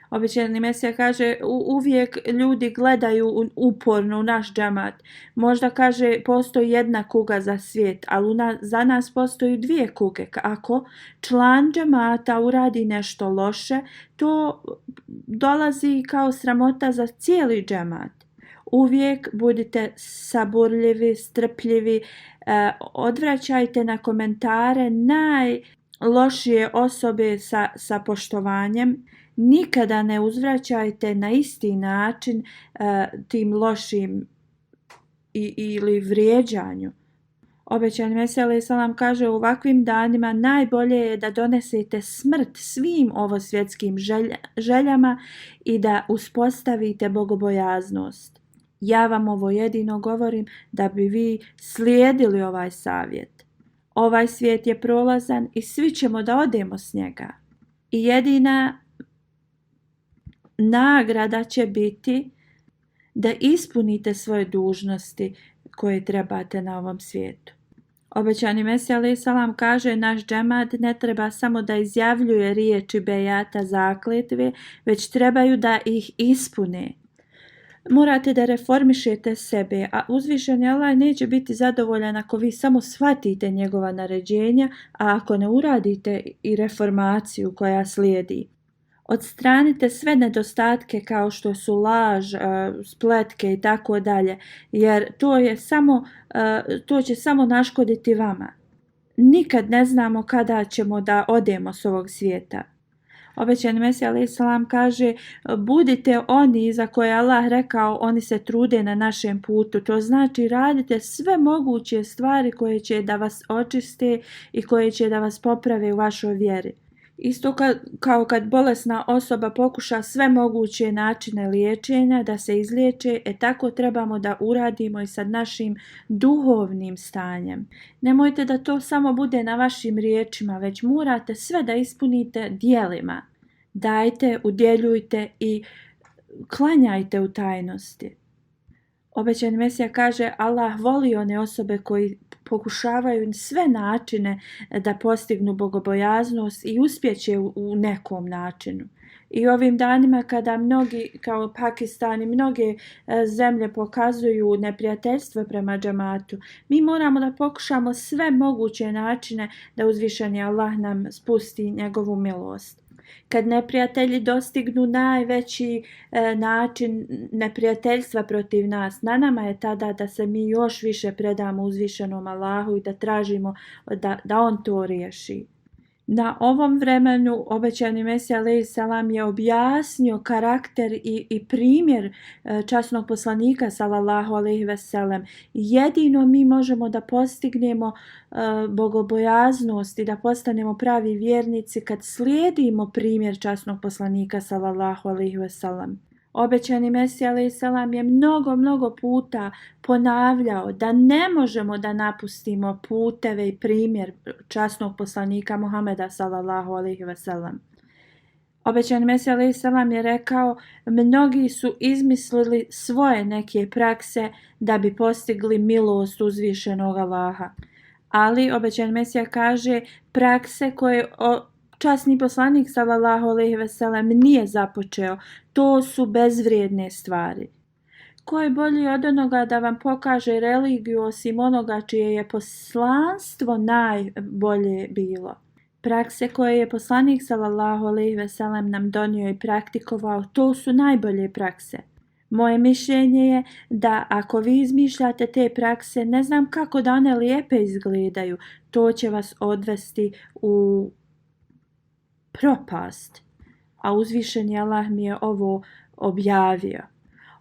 Obećani Mesija kaže, uvijek ljudi gledaju uporno u naš džemat. Možda kaže, postoji jedna kuga za svijet, ali za nas postoji dvije kuge. Ako član džemata uradi nešto loše, to dolazi kao sramota za cijeli džemat. Uvijek budite saburljivi, strpljivi, odvraćajte na komentare najlošije osobe sa poštovanjem. Nikada ne uzvraćajte na isti način tim lošim ili vrijeđanju. Obećani Mesija alejhi selam kaže, u ovakvim danima najbolje je da donesete smrt svim ovosvjetskim željama i da uspostavite bogobojaznost. Ja vam ovo jedino govorim da bi vi slijedili ovaj savjet. Ovaj svijet je prolazan i svi ćemo da odemo s njega. I jedina nagrada će biti da ispunite svoje dužnosti koje trebate na ovom svijetu. Obećani Mesija alejhi selam kaže, naš džemat ne treba samo da izjavljuje riječi bejata zakletve, već trebaju da ih ispune. Morate da reformišete sebe, a uzvišeni Allah neće biti zadovoljan ako vi samo shvatite njegova naređenja, a ako ne uradite i reformaciju koja slijedi. Odstranite sve nedostatke kao što su laž, spletke i tako dalje, jer to će samo naškoditi vama. Nikad ne znamo kada ćemo da odemo s ovog svijeta. Obećani Mesija alejhi selam kaže, budite oni za koje Allah rekao, oni se trude na našem putu. To znači radite sve moguće stvari koje će da vas očiste i koje će da vas poprave u vašoj vjeri. Isto kao kad bolesna osoba pokuša sve moguće načine liječenja da se izliječe, tako trebamo da uradimo i sa našim duhovnim stanjem. Nemojte da to samo bude na vašim riječima, već morate sve da ispunite djelima. Dajte, udjeljujte i klanjajte u tajnosti. Obećani Mesija kaže, Allah voli one osobe koji pokušavaju sve načine da postignu bogobojaznost i uspjeće u nekom načinu. I ovim danima kada mnogi, kao Pakistan i mnoge zemlje pokazuju neprijateljstvo prema džematu, mi moramo da pokušamo sve moguće načine da uzvišeni Allah nam spusti njegovu milost. Kad neprijatelji dostignu najveći način neprijateljstva protiv nas, na nama je tada da se mi još više predamo uzvišenom Allahu i da tražimo da on to riješi. Na ovom vremenu obećani Mesija alejhi selam je objasnio karakter i primjer časnog poslanika sallallahu alejhi ve sellem. Jedino mi možemo da postignemo bogobojaznost i da postanemo pravi vjernici kad slijedimo primjer časnog poslanika sallallahu alejhi ve sellem. Obećani Mesija alejhi selam je mnogo puta ponavljao da ne možemo da napustimo puteve i primjer časnog poslanika Muhameda sallallahu alejhi ve sellem. Obećani Mesija alejhi selam je rekao, mnogi su izmislili svoje neke prakse da bi postigli milost uzvišenog Allaha. Ali obećani Mesija kaže, prakse koje časni poslanik sallallahu alejhi ve sellem nije započeo, to su bezvrijedne stvari. Ko je bolji od onoga da vam pokaže religiju osim onoga čije je poslanstvo najbolje bilo? Prakse koje je poslanik sallallahu alejhi ve sellem nam donio i praktikovao, to su najbolje prakse. Moje mišljenje je da ako vi izmišljate te prakse, ne znam kako da one lijepe izgledaju, to će vas odvesti u propast. A uzvišeni Allah mi je ovo objavio.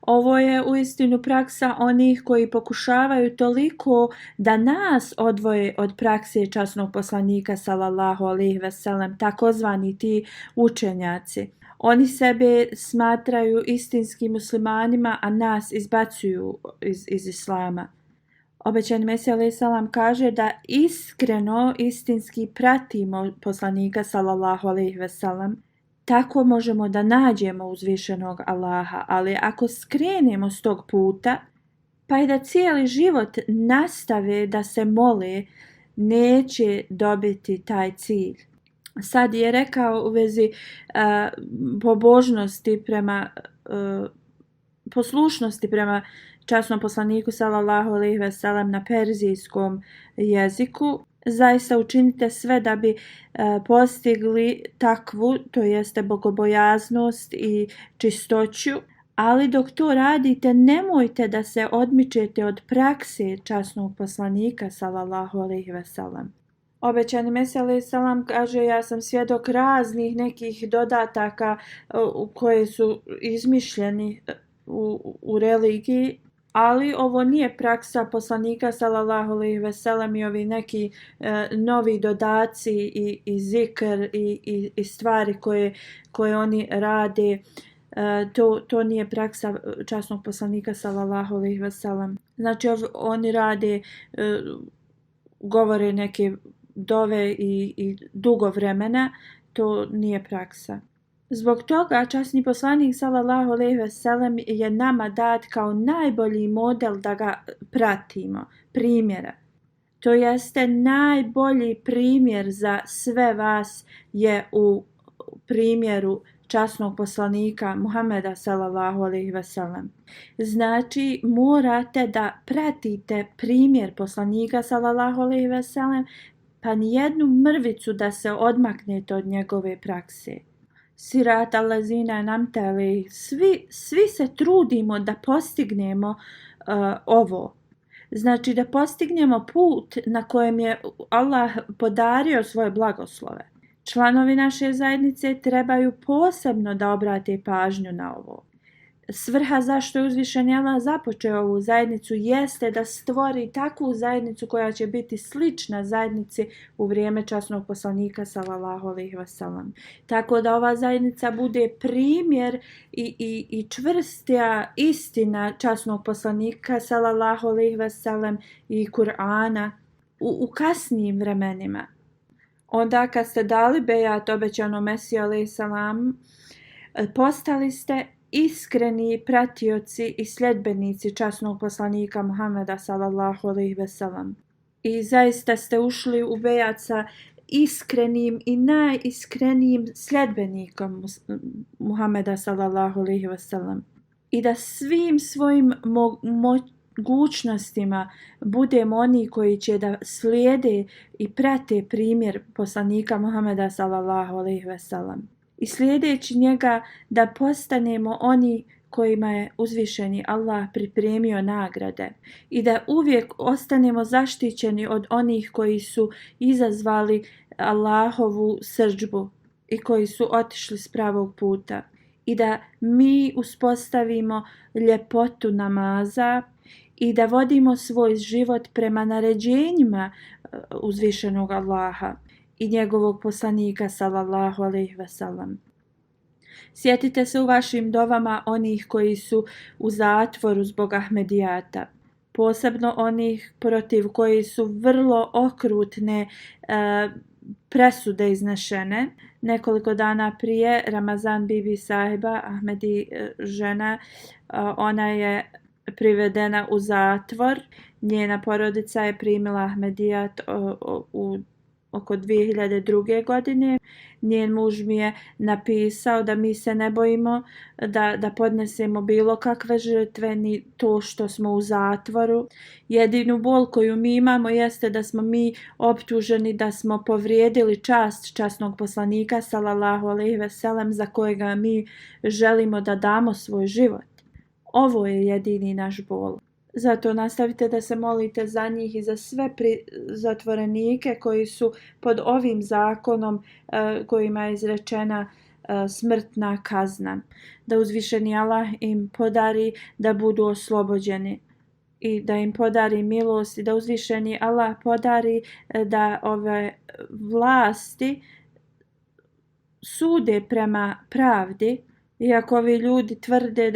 Ovo je uistinu praksa onih koji pokušavaju toliko da nas odvoje od prakse časnog poslanika sallallahu alejhi ve sellem, takozvani ti učenjaci. Oni sebe smatraju istinskim muslimanima, a nas izbacuju iz islama. Obećani Mesija alejhi selam kaže da istinski pratimo poslanika sallallahu alejhi ve sellem. Tako možemo da nađemo uzvišenog Allaha, ali ako skrenemo s tog puta, pa i da cijeli život nastave da se mole, neće dobiti taj cilj. Sad je rekao u vezi pobožnosti prema poslušnosti prema časnom poslaniku sallallahu alejhi ve sellem na perzijskom jeziku. Zaista učinite sve da bi postigli takvu, to jeste bogobojaznost i čistoću, ali dok to radite nemojte da se odmičete od prakse časnog poslanika sallallahu alejhi ve sellem. Obećani Mesija alejhi selam kaže, ja sam svjedok raznih nekih dodataka koje su izmišljeni u religiji, ali ovo nije praksa poslanika sallallahu alejhi ve sellem i ovi neki novi dodaci i zikr i stvari koje oni rade. To nije praksa časnog poslanika sallallahu alejhi ve sellem. Znači oni rade, govore neke dove i dugo vremena, to nije praksa. Zbog toga časni poslanik sallallahu alejhi ve sellem je nama dat kao najbolji model da ga pratimo, primjera. To jeste najbolji primjer za sve vas je u primjeru časnog poslanika Muhameda sallallahu alejhi ve sellem. Znači morate da pratite primjer poslanika sallallahu alejhi ve sellem, pa nijednu mrvicu da se odmaknete od njegove prakse. Sirat allazina an'amta alejhim, svi se trudimo da postignemo ovo. Znači da postignemo put na kojem je Allah podario svoje blagoslove. Članovi naše zajednice trebaju posebno da obrate pažnju na ovo. Svrha zašto je uzvišeni Allah započeo ovu zajednicu jeste da stvori takvu zajednicu koja će biti slična zajednici u vrijeme časnog poslanika sallallahu alejhi ve sellem. Tako da ova zajednica bude primjer i čvrstija istina časnog poslanika sallallahu alejhi ve sellem i Kur'ana u kasnijim vremenima. Onda kad ste dali bejat obećanom Mesiju alejhi salam, postali ste iskreni pratioci i sljedbenici časnog poslanika Muhameda sallallahu alejhi ve sellem. I zaista ste ušli u bejat sa iskrenim i najiskrenijim sljedbenikom Muhameda sallallahu alejhi ve sellem. I da svim svojim mogućnostima budemo oni koji će da slijede i prate primjer poslanika Muhameda sallallahu alejhi ve sellem. I slijedeći njega da postanemo oni kojima je uzvišeni Allah pripremio nagrade i da uvijek ostanemo zaštićeni od onih koji su izazvali Allahovu srdžbu i koji su otišli s pravog puta i da mi uspostavimo ljepotu namaza i da vodimo svoj život prema naređenjima uzvišenog Allaha i njegovog poslanika sallallahu alejhi ve sellem. Sjetite se u vašim dovama onih koji su u zatvoru zbog Ahmedijata, posebno onih protiv koji su vrlo okrutne presude iznešene. Nekoliko dana prije Ramazan Bibi Sahiba, Ahmedi žena, ona je privedena u zatvor. Njena porodica je primila Ahmedijat u oko 2002. godine. Njen muž mi je napisao da mi se ne bojimo da podnesemo bilo kakve žrtve, ni to što smo u zatvoru. Jedinu bol koju mi imamo jeste da smo mi optuženi da smo povrijedili čast časnog poslanika sallallahu alejhi ve sellem za kojega mi želimo da damo svoj život. Ovo je jedini naš bol. Zato nastavite da se molite za njih i za sve zatvorenike koji su pod ovim zakonom kojima je izrečena smrtna kazna. Da uzvišeni Allah im podari da budu oslobođeni i da im podari milost i da uzvišeni Allah podari da ove vlasti sude prema pravdi. Iako ovi ljudi tvrde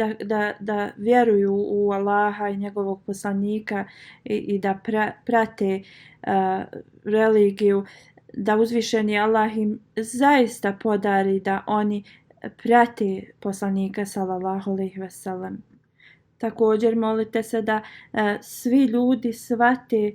da vjeruju u Allaha i njegovog poslanika i da prate religiju, da uzvišeni Allah im zaista podari da oni prate poslanika sallallahu alejhi ve sellem. Također molite se da svi ljudi shvate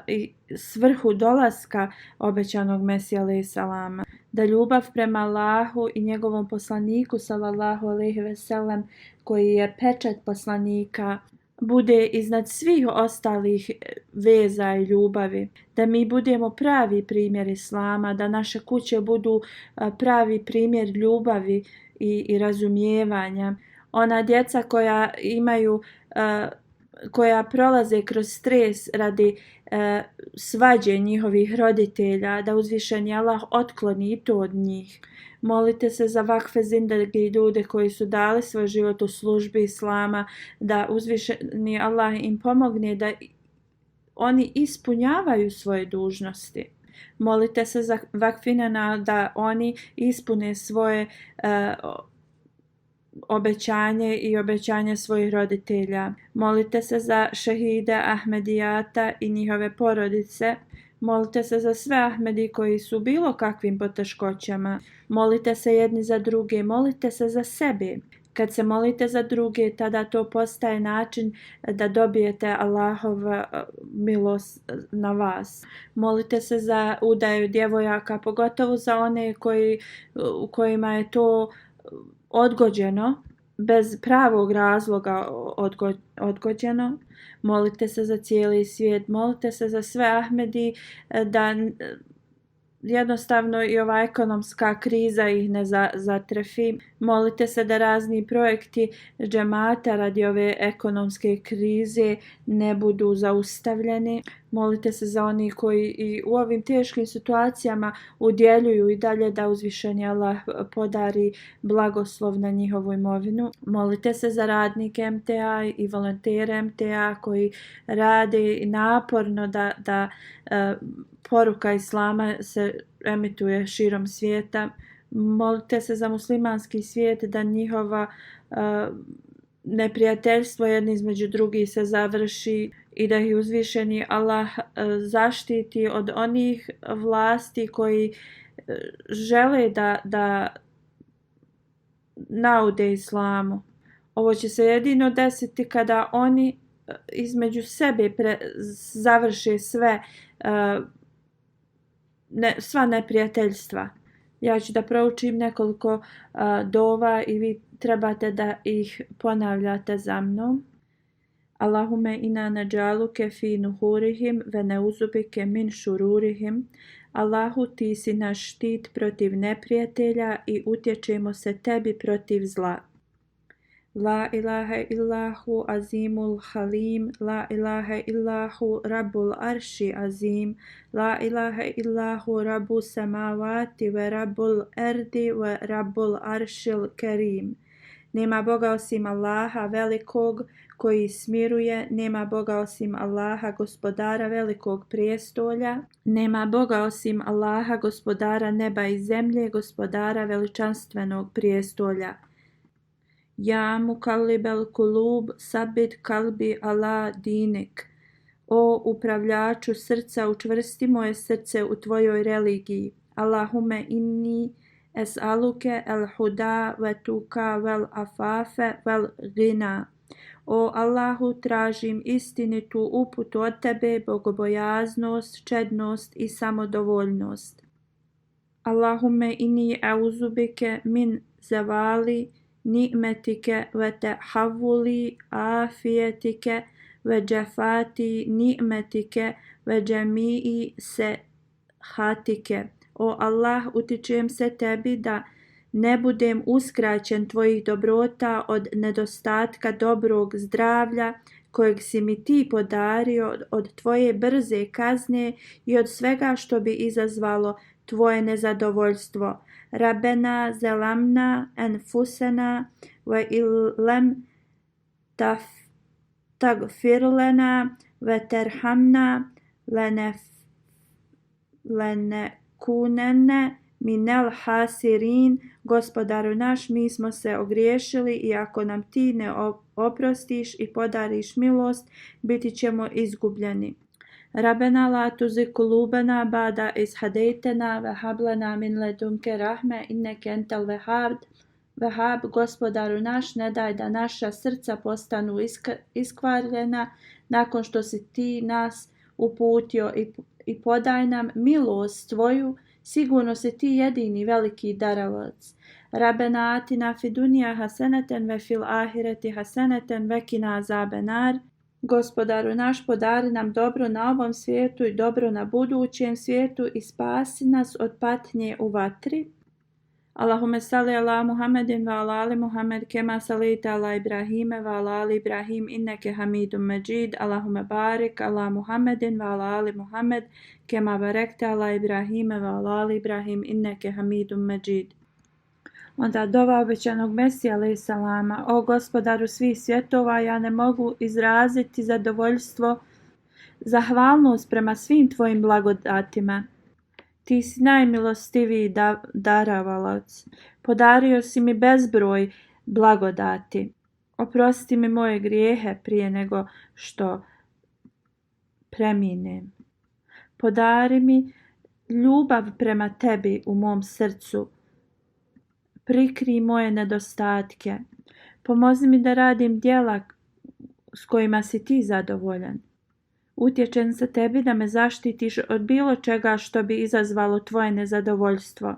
i svrhu dolaska obećanog Mesija alejhi salama, da ljubav prema Allahu i njegovom poslaniku sallallahu alejhi ve sellem, koji je pečat poslanika, bude iznad svih ostalih veza i ljubavi, da mi budemo pravi primjer Islama, da naše kuće budu pravi primjer ljubavi i razumijevanja. Ona djeca koja prolaze kroz stres radi svađe njihovih roditelja, da uzvišeni Allah otkloni i to od njih. Molite se za vakfe zindagi i ljude koji su dali svoj život u službi Islama, da uzvišeni Allah im pomogne da oni ispunjavaju svoje dužnosti. Molite se za vakfinana da oni ispune svoje obećanje i obećanje svojih roditelja. Molite se za šehide Ahmedijata i njihove porodice. Molite se za sve Ahmedi koji su bilo kakvim poteškoćama. Molite se jedni za druge, molite se za sebe. Kad se molite za druge, tada to postaje način da dobijete Allahov milost na vas. Molite se za udaju djevojaka, pogotovo za one kojima je to odgođeno, bez pravog razloga odgođeno. Molite se za cijeli svijet, molite se za sve Ahmedi da jednostavno i ova ekonomska kriza ih ne zatrefi. Molite se da razni projekti džemata radi ove ekonomske krize ne budu zaustavljeni. Molite se za oni koji i u ovim teškim situacijama udjeljuju i dalje da uzvišeni Allah podari blagoslov na njihovu imovinu. Molite se za radnike MTA i volontere MTA koji rade naporno da poruka Islama se emituje širom svijeta. Molite se za muslimanski svijet da njihova neprijateljstvo jedni između drugih se završi i da ih uzvišeni Allah zaštiti od onih vlasti koji žele da naude islamu. Ovo će se jedino desiti kada oni između sebe završe sva neprijateljstva. Ja ću da proučim nekoliko dova i vi trebate da ih ponavljate za mnom. Allahume ina nađaluke fi nuhurihim ve neuzubike min šururihim. Allahu, ti si naš štit protiv neprijatelja i utječemo se tebi protiv zla. La ilaha illahu azimul halim, la ilaha illahu rabbul arši azim, la ilaha illahu rabbu samavati ve rabbul erdi ve rabbul aršil kerim. Nema Boga osim Allaha velikog koji smiruje, nema Boga osim Allaha gospodara velikog prijestolja, nema Boga osim Allaha gospodara neba i zemlje, gospodara veličanstvenog prijestolja. Ja mukallibel kulub sabit kalbi ala dinik. O upravljaču srca, učvrsti moje srce u tvojoj religiji. Allahume inni es'aluke el huda ve tuka vel afafe vel gina. O Allahu, tražim istinitu uputu od tebe, bogobojaznost, čednost i samodovoljnost. Allahume inni auzubike min zavali ni'metike ve tehavuli afijetike ve džafati ni'metike ve džemii sehatike. O Allah, utičem se tebi da ne budem uskraćen tvojih dobrota od nedostatka dobrog zdravlja kojeg si mi ti podario, od tvoje brze kazne i od svega što bi izazvalo tvoje nezadovoljstvo. Rabbena zelamna enfusena ve illem tagfir lena ve terhamna lenekunenne minel hasirin. Gospodaru naš, mi smo se ogriješili i ako nam ti ne oprostiš i podariš milost, biti ćemo izgubljeni. Rabbena la tuzigh kulubana ba'da iz hadejtena ve hab lana min ledunke rahme inneke entel vehab. Gospodaru naš, ne daj da naša srca postanu iskvarljena nakon što si ti nas uputio i podaj nam milost tvoju, sigurno si ti jedini veliki darovac. Rabbena atina fi dunija haseneten ve fil ahireti haseneten ve kina azabenar. Gospodaru naš, podari nam dobro na ovom svijetu i dobro na budućem svijetu i spasi nas od patnje u vatri. Allahume salli ala Muhammedin wa ala ali Muhammed kema salita ala Ibrahime wa ala ali Ibrahim inneke hamidum međid. Allahume barik ala Muhammedin wa ala ali Muhammed kema barekta ala Ibrahime wa ala ali Ibrahim inneke hamidum međid. Onda dova obećanog Mesija alaih salama. O gospodaru svih svjetova, ja ne mogu izraziti zadovoljstvo, zahvalnost prema svim tvojim blagodatima. Ti si najmilostiviji daravalac. Podario si mi bezbroj blagodati. Oprosti mi moje grijehe prije nego što preminem. Podari mi ljubav prema tebi u mom srcu. Prikri moje nedostatke. Pomozi mi da radim djela s kojima si ti zadovoljan. Utječem se tebi da me zaštitiš od bilo čega što bi izazvalo tvoje nezadovoljstvo.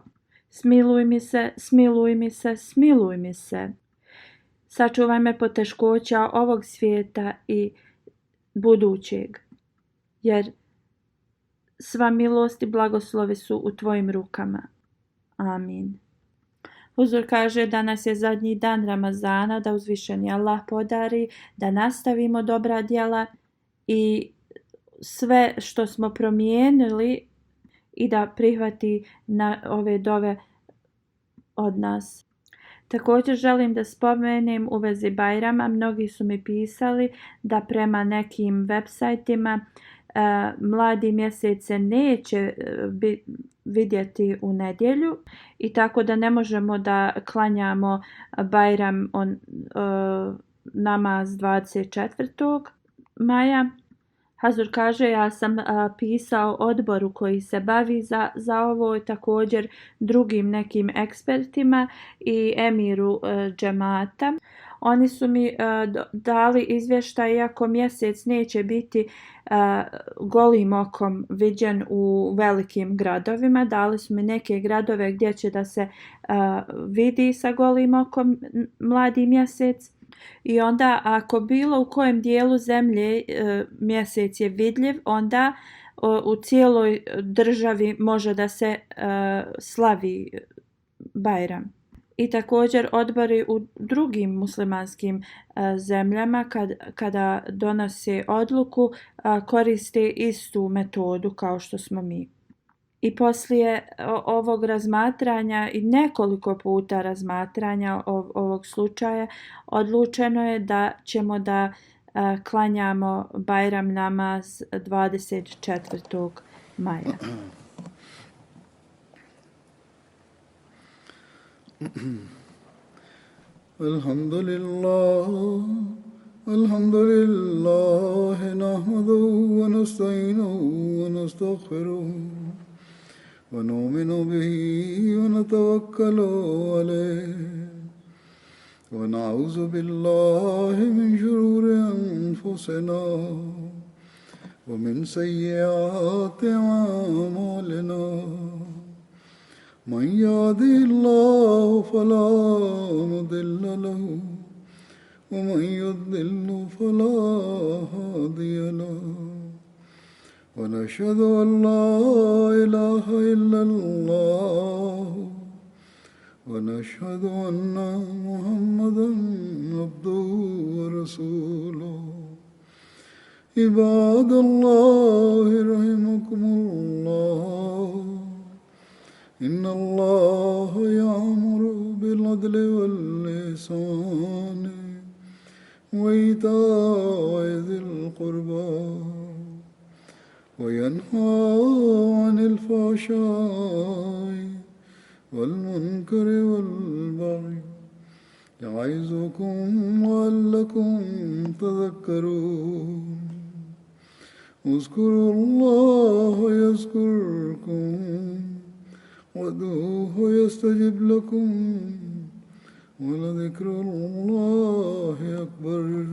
Smiluj mi se, smiluj mi se, smiluj mi se. Sačuvaj me poteškoća ovog svijeta i budućeg, jer sva milost i blagoslovi su u tvojim rukama. Amin. Huzur kaže, danas je zadnji dan Ramazana, da uzvišeni Allah podari da nastavimo dobra djela i sve što smo promijenili i da prihvati na ove dove od nas. Također želim da spomenem u vezi Bajrama, mnogi su mi pisali da prema nekim web sajtima mladi mjesec se neće vidjeti u nedjelju i tako da ne možemo da klanjamo Bajram namaz 24. maja. Hazur kaže, ja sam pisao odboru koji se bavi za ovo i također drugim nekim ekspertima i emiru džemata. Oni su mi dali izvještaj, iako mjesec neće biti golim okom viđen u velikim gradovima. Dali su mi neke gradove gdje će da se vidi sa golim okom mladi mjesec. I onda ako bilo u kojem dijelu zemlje mjesec je vidljiv, onda u cijeloj državi može da se slavi Bajram. I također odbori u drugim muslimanskim zemljama kada donose odluku koriste istu metodu kao što smo mi. I poslije ovog razmatranja i nekoliko puta razmatranja ovog slučaja odlučeno je da ćemo da klanjamo Bajram namaz 24. maja. Alhamdulillah, nahmaduhu wa nasta'inuhu wa nastaghfiruh. ونؤمن به ونتوكل عليه ونعوذ بالله من شرور أنفسنا ومن سيئات أعمالنا من يهده الله فلا مضل له ومن يضلل فلا هادي له ونشهد أن لا إله إلا الله ونشهد أن محمدا عبده ورسوله عباد الله رحمكم الله إن الله يأمر بالعدل والإحسان وإيتاء ذي القربى وينهى عن الفحشاء والمنكر والبغي يعظكم لعلكم تذكرون اذكروا الله يذكركم وادعوه يستجب لكم ولذكر الله أكبر